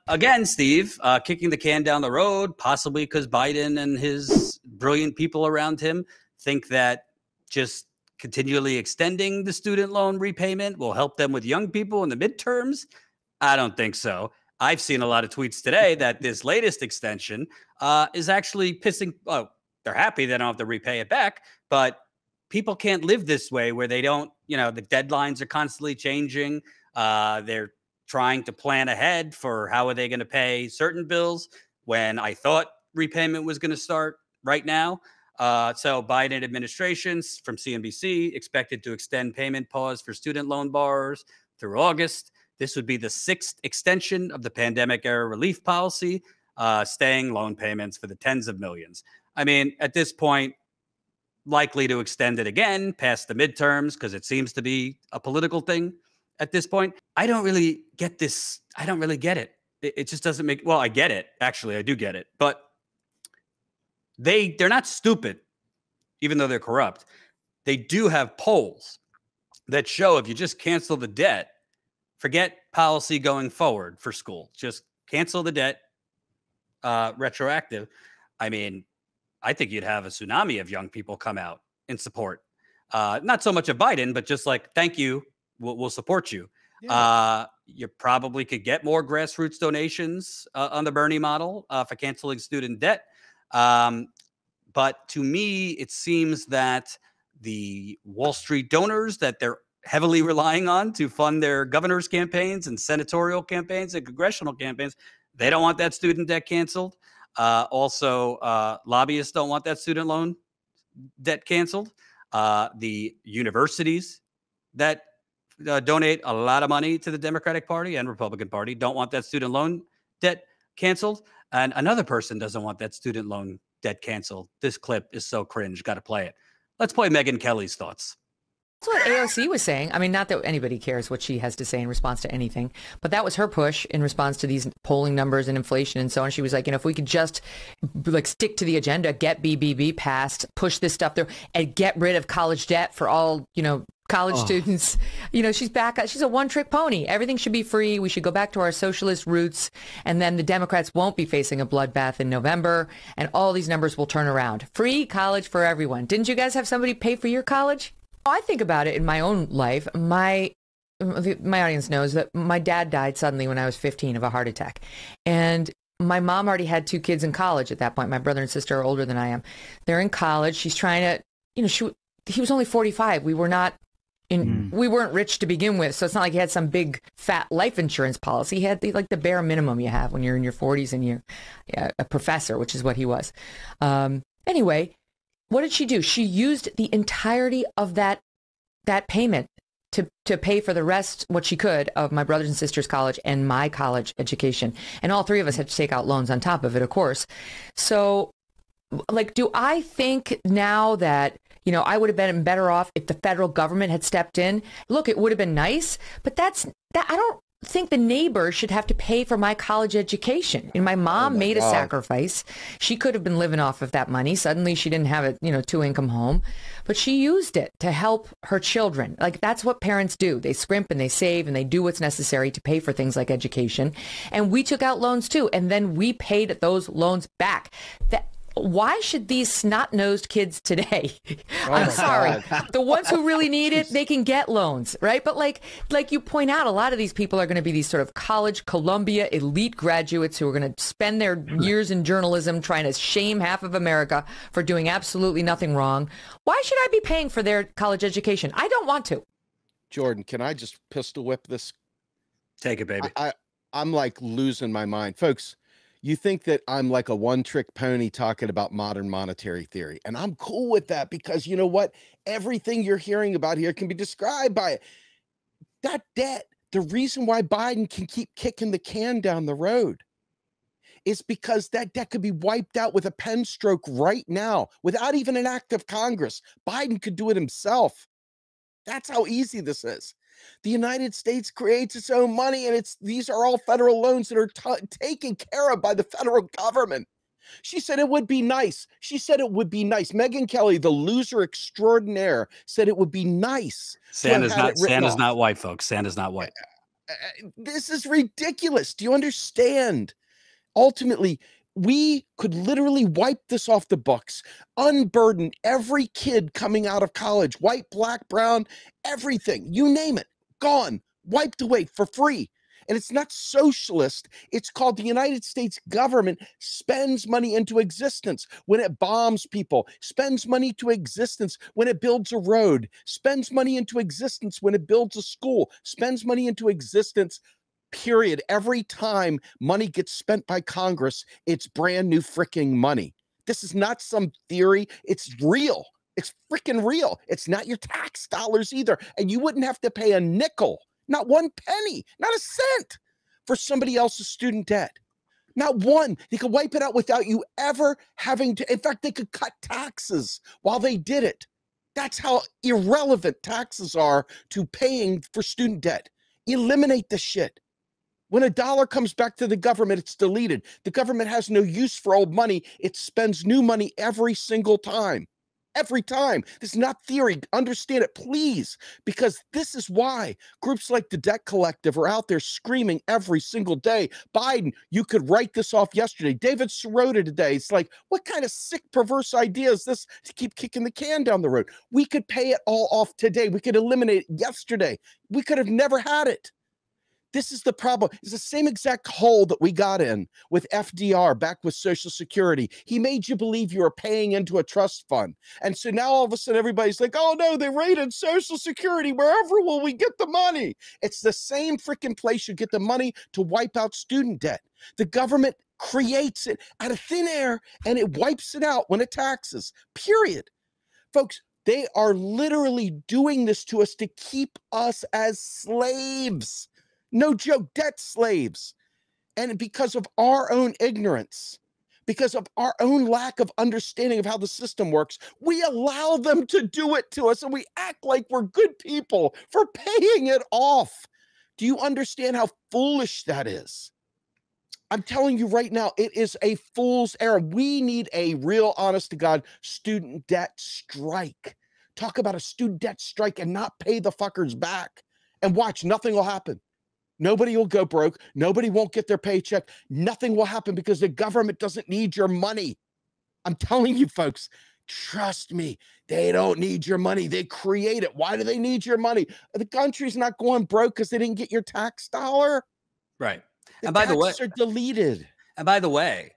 Again, Steve, kicking the can down the road, possibly because Biden and his brilliant people around him think that just continually extending the student loan repayment will help them with young people in the midterms. I don't think so. I've seen a lot of tweets today that this latest extension is actually pissing. Oh, they're happy they don't have to repay it back, but people can't live this way where they don't, the deadlines are constantly changing. They're trying to plan ahead for how are they going to pay certain bills when I thought repayment was going to start right now. So Biden administrations from CNBC expected to extend payment pause for student loan borrowers through August. This would be the 6th extension of the pandemic era relief policy, staying loan payments for the tens of millions. I mean, at this point, likely to extend it again past the midterms because it seems to be a political thing at this point. I don't really get this. I don't really get it. It just doesn't make, well, I get it. Actually, I do get it. But they're not stupid, even though they're corrupt. They do have polls that show if you just cancel the debt, forget policy going forward for school, just cancel the debt, retroactive. I mean, I think you'd have a tsunami of young people come out in support. Not so much of Biden, but just like, thank you. We'll support you. Yeah. You probably could get more grassroots donations on the Bernie model for canceling student debt. But to me, it seems that the Wall Street donors that they're heavily relying on to fund their governor's campaigns and senatorial campaigns and congressional campaigns, they don't want that student debt canceled. Also, lobbyists don't want that student loan debt canceled. The universities that donate a lot of money to the Democratic Party and Republican Party don't want that student loan debt canceled. And another person doesn't want that student loan debt canceled. This clip is so cringe. Got to play it. Let's play Megyn Kelly's thoughts. That's what AOC was saying. I mean, not that anybody cares what she has to say in response to anything, but that was her push in response to these polling numbers and inflation and so on. She was like, if we could just stick to the agenda, get BBB passed, push this stuff through, and get rid of college debt for all, college students. She's back. She's a one-trick pony. Everything should be free. We should go back to our socialist roots. And then the Democrats won't be facing a bloodbath in November. And all these numbers will turn around. Free college for everyone. Didn't you guys have somebody pay for your college? I think about it in my own life. My audience knows that my dad died suddenly when I was 15 of a heart attack. And my mom already had 2 kids in college at that point. My brother and sister are older than I am. They're in college. She's trying to, he was only 45. We weren't rich to begin with. So it's not like he had some big fat life insurance policy. He had the bare minimum you have when you're in your 40s and you're a professor, which is what he was. Anyway, what did she do? She used the entirety of that payment to pay for the rest, what she could, of my brothers and sisters' college and my college education. And all 3 of us had to take out loans on top of it, of course. So, do I think now that, I would have been better off if the federal government had stepped in? Look, it would have been nice, but I don't think the neighbor should have to pay for my college education. My mom made a sacrifice. She could have been living off of that money. Suddenly she didn't have a, 2-income home, but she used it to help her children. That's what parents do. They scrimp and they save and they do what's necessary to pay for things like education. And we took out loans too. And then we paid those loans back. Why should these snot-nosed kids today, I'm sorry, the ones who really need it, they can get loans, right? But like you point out, a lot of these people are going to be these sort of college, Columbia elite graduates who are going to spend their years in journalism trying to shame half of America for doing absolutely nothing wrong. Why should I be paying for their college education? I don't want to. Jordan, can I just pistol whip this? Take it, baby. I'm losing my mind. Folks, you think that I'm like a one-trick pony talking about modern monetary theory. And I'm cool with that because you know what? Everything you're hearing about here can be described by it. That debt, the reason why Biden can keep kicking the can down the road is because that debt could be wiped out with a pen stroke right now without even an act of Congress. Biden could do it himself. That's how easy this is. The United States creates its own money, and these are all federal loans that are taken care of by the federal government. She said it would be nice. She said it would be nice. Megyn Kelly, the loser extraordinaire, said it would be nice. Santa's not white, folks. Santa's not white. This is ridiculous. Do you understand? Ultimately, we could literally wipe this off the books, unburden every kid coming out of college, white, black, brown, everything, you name it, gone, wiped away for free. And it's not socialist. It's called the United States government spends money into existence when it bombs people, spends money to existence when it builds a road, spends money into existence when it builds a school, spends money into existence, period. Every time money gets spent by Congress, it's brand new freaking money. This is not some theory. It's real. It's freaking real. It's not your tax dollars either. And you wouldn't have to pay a nickel, not one penny, not a cent for somebody else's student debt. Not one. They could wipe it out without you ever having to. In fact, they could cut taxes while they did it. That's how irrelevant taxes are to paying for student debt. Eliminate the shit. When a dollar comes back to the government, it's deleted. The government has no use for old money. It spends new money every single time. Every time. This is not theory. Understand it, please, because this is why groups like the Debt Collective are out there screaming every single day. Biden, you could write this off yesterday. David Sirota today. It's like, what kind of sick, perverse idea is this to keep kicking the can down the road? We could pay it all off today. We could eliminate it yesterday. We could have never had it. This is the problem. It's the same exact hole that we got in with FDR back with Social Security. He made you believe you were paying into a trust fund. And so now all of a sudden everybody's like, oh no, they raided Social Security. Wherever will we get the money? It's the same freaking place you get the money to wipe out student debt. The government creates it out of thin air and it wipes it out when it taxes, period. Folks, they are literally doing this to us to keep us as slaves. No joke, debt slaves. And because of our own ignorance, because of our own lack of understanding of how the system works, we allow them to do it to us and we act like we're good people for paying it off. Do you understand how foolish that is? I'm telling you right now, it is a fool's errand. We need a real, honest to God, student debt strike. Talk about a student debt strike and not pay the fuckers back. And watch, nothing will happen. Nobody will go broke. Nobody won't get their paycheck. Nothing will happen because the government doesn't need your money. I'm telling you, folks, trust me, they don't need your money. They create it. Why do they need your money? The country's not going broke because they didn't get your tax dollar. Right. And by the way, are deleted. And by the way,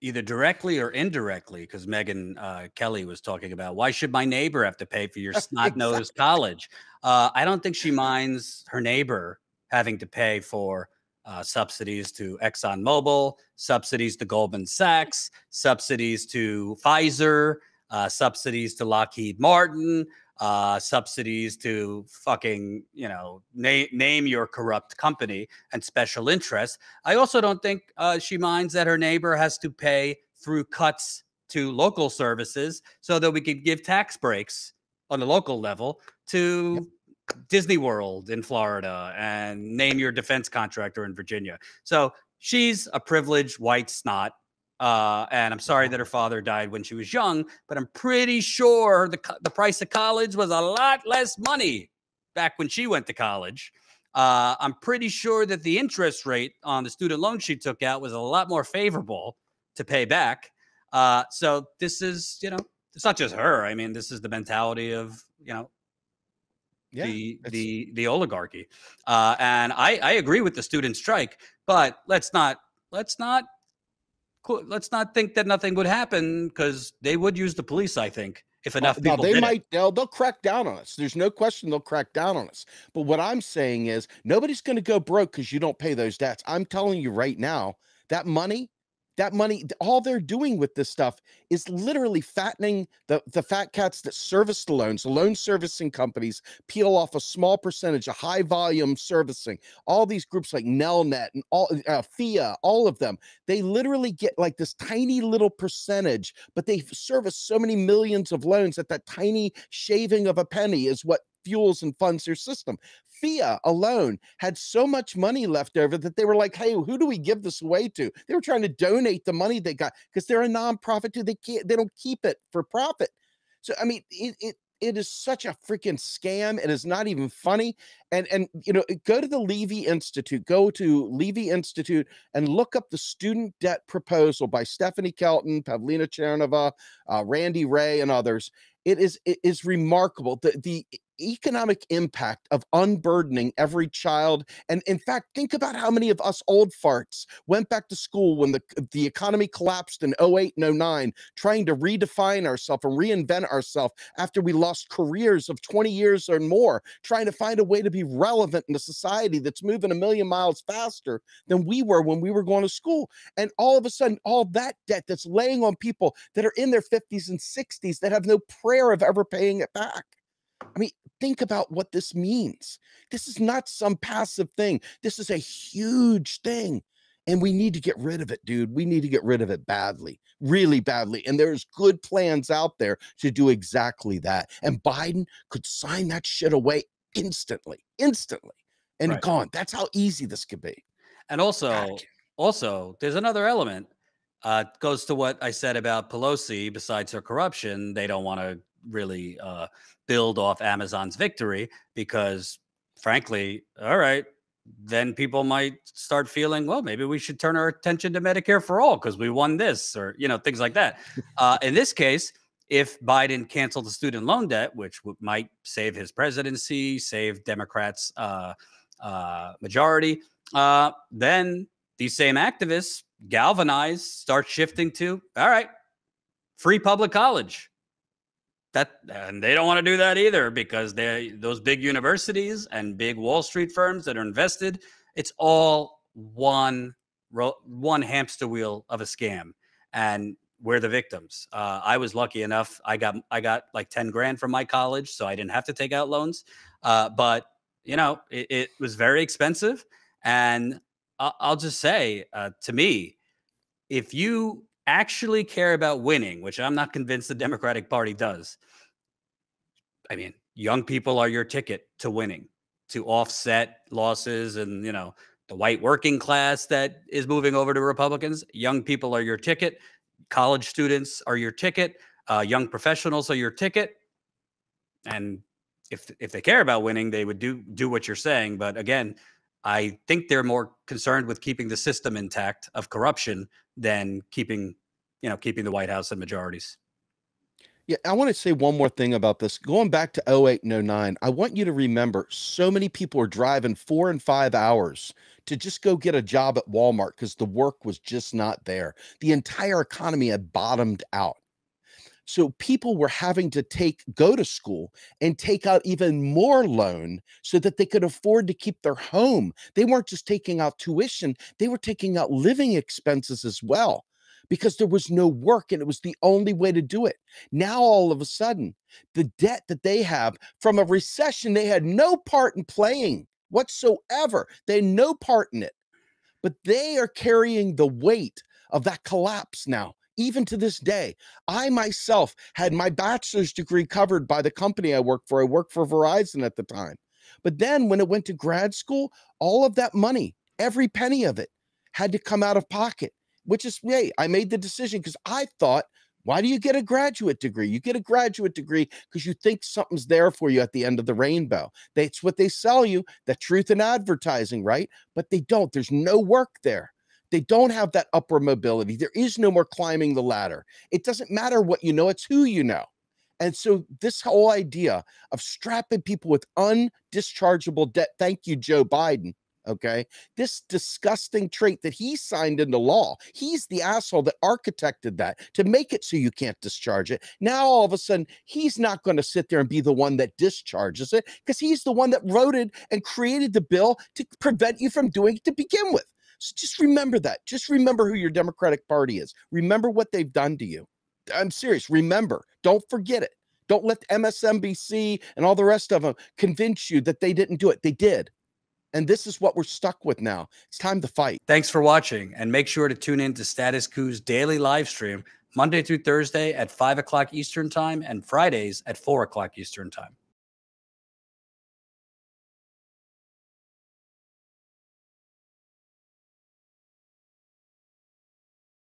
either directly or indirectly, because Megyn Kelly was talking about, why should my neighbor have to pay for your snot-nosed college? I don't think she minds her neighbor having to pay for subsidies to ExxonMobil, subsidies to Goldman Sachs, subsidies to Pfizer, subsidies to Lockheed Martin, subsidies to fucking, name your corrupt company and special interests. I also don't think she minds that her neighbor has to pay through cuts to local services so that we could give tax breaks on the local level to Disney World in Florida and name your defense contractor in Virginia. So she's a privileged white snot. And I'm sorry that her father died when she was young, but I'm pretty sure the price of college was a lot less money back when she went to college. I'm pretty sure that the interest rate on the student loan she took out was a lot more favorable to pay back. So this is, it's not just her. I mean, this is the mentality of, the oligarchy. And I agree with the student strike, but let's not think that nothing would happen, because they would use the police, I think, if enough people did they'll crack down on us. There's no question they'll crack down on us. But what I'm saying is nobody's going to go broke because you don't pay those debts. I'm telling you right now, that money, all they're doing with this stuff is literally fattening the fat cats that service the loans. The loan servicing companies peel off a small percentage, a high volume servicing. All these groups like Nelnet and all FIA, all of them, they literally get like this tiny little percentage, but they service so many millions of loans that tiny shaving of a penny is what fuels and funds their system. FIA alone had so much money left over that they were like, hey, who do we give this away to? They were trying to donate the money they got because they're a nonprofit too. They don't keep it for profit. So I mean, it is such a freaking scam. It is not even funny. And go to the Levy Institute, and look up the student debt proposal by Stephanie Kelton, Pavlina Chernova, Randy Ray, and others. It is remarkable. The economic impact of unburdening every child. And in fact, think about how many of us old farts went back to school when the economy collapsed in 08 and 09, trying to redefine ourselves and reinvent ourselves after we lost careers of 20 years or more, trying to find a way to be relevant in a society that's moving a million miles faster than we were when we were going to school. And all of a sudden, all that debt that's laying on people that are in their 50s and 60s that have no prayer of ever paying it back. I mean, think about what this means. This is not some passive thing. This is a huge thing. And we need to get rid of it, dude. We need to get rid of it badly, really badly. And there's good plans out there to do exactly that. And Biden could sign that shit away instantly, and Right. gone. That's how easy this could be. And also, there's another element. Goes to what I said about Pelosi. Besides her corruption, they don't want to really build off Amazon's victory because, frankly, all right, then people might start feeling, well, maybe we should turn our attention to Medicare for all because we won this, or things like that. In this case, if Biden canceled the student loan debt, which might save his presidency, save Democrats' majority, then these same activists galvanize, start shifting to, all right, free public college. And they don't want to do that either because those big universities and big Wall Street firms that are invested, it's all one hamster wheel of a scam, and we're the victims. I was lucky enough; I got like 10 grand from my college, so I didn't have to take out loans. But it was very expensive, and I'll just say, to me, if you actually care about winning, which I'm not convinced the Democratic Party does. I mean, young people are your ticket to winning, to offset losses and, the white working class that is moving over to Republicans. Young people are your ticket. College students are your ticket. Young professionals are your ticket. And if they care about winning, they would do what you're saying. But again, I think they're more concerned with keeping the system intact of corruption than keeping the White House and majorities. Yeah, I want to say one more thing about this. Going back to 08 and 09, I want you to remember so many people are driving 4 and 5 hours to just go get a job at Walmart because the work was just not there. The entire economy had bottomed out. So people were having to go to school and take out even more loan so that they could afford to keep their home. They weren't just taking out tuition, they were taking out living expenses as well because there was no work and it was the only way to do it. Now, all of a sudden, the debt that they have from a recession, they had no part in playing whatsoever. They had no part in it, but they are carrying the weight of that collapse now. Even to this day, I myself had my bachelor's degree covered by the company I worked for. I worked for Verizon at the time. But then when it went to grad school, all of that money, every penny of it, had to come out of pocket, which is, hey, I made the decision because I thought, why do you get a graduate degree? You get a graduate degree because you think something's there for you at the end of the rainbow. That's what they sell you, the truth in advertising, right? But they don't. There's no work there. They don't have that upward mobility. There is no more climbing the ladder. It doesn't matter what you know, it's who you know. And so this whole idea of strapping people with undischargeable debt, thank you, Joe Biden, okay? This disgusting trait that he signed into law, he's the asshole that architected that to make it so you can't discharge it. Now, all of a sudden, he's not going to sit there and be the one that discharges it because he's the one that wrote it and created the bill to prevent you from doing it to begin with. So just remember that. Just remember who your Democratic Party is. Remember what they've done to you. I'm serious. Remember. Don't forget it. Don't let MSNBC and all the rest of them convince you that they didn't do it. They did. And this is what we're stuck with now. It's time to fight. Thanks for watching. And make sure to tune in to Status Coup's daily live stream Monday through Thursday at 5 o'clock Eastern Time and Fridays at 4 o'clock Eastern Time.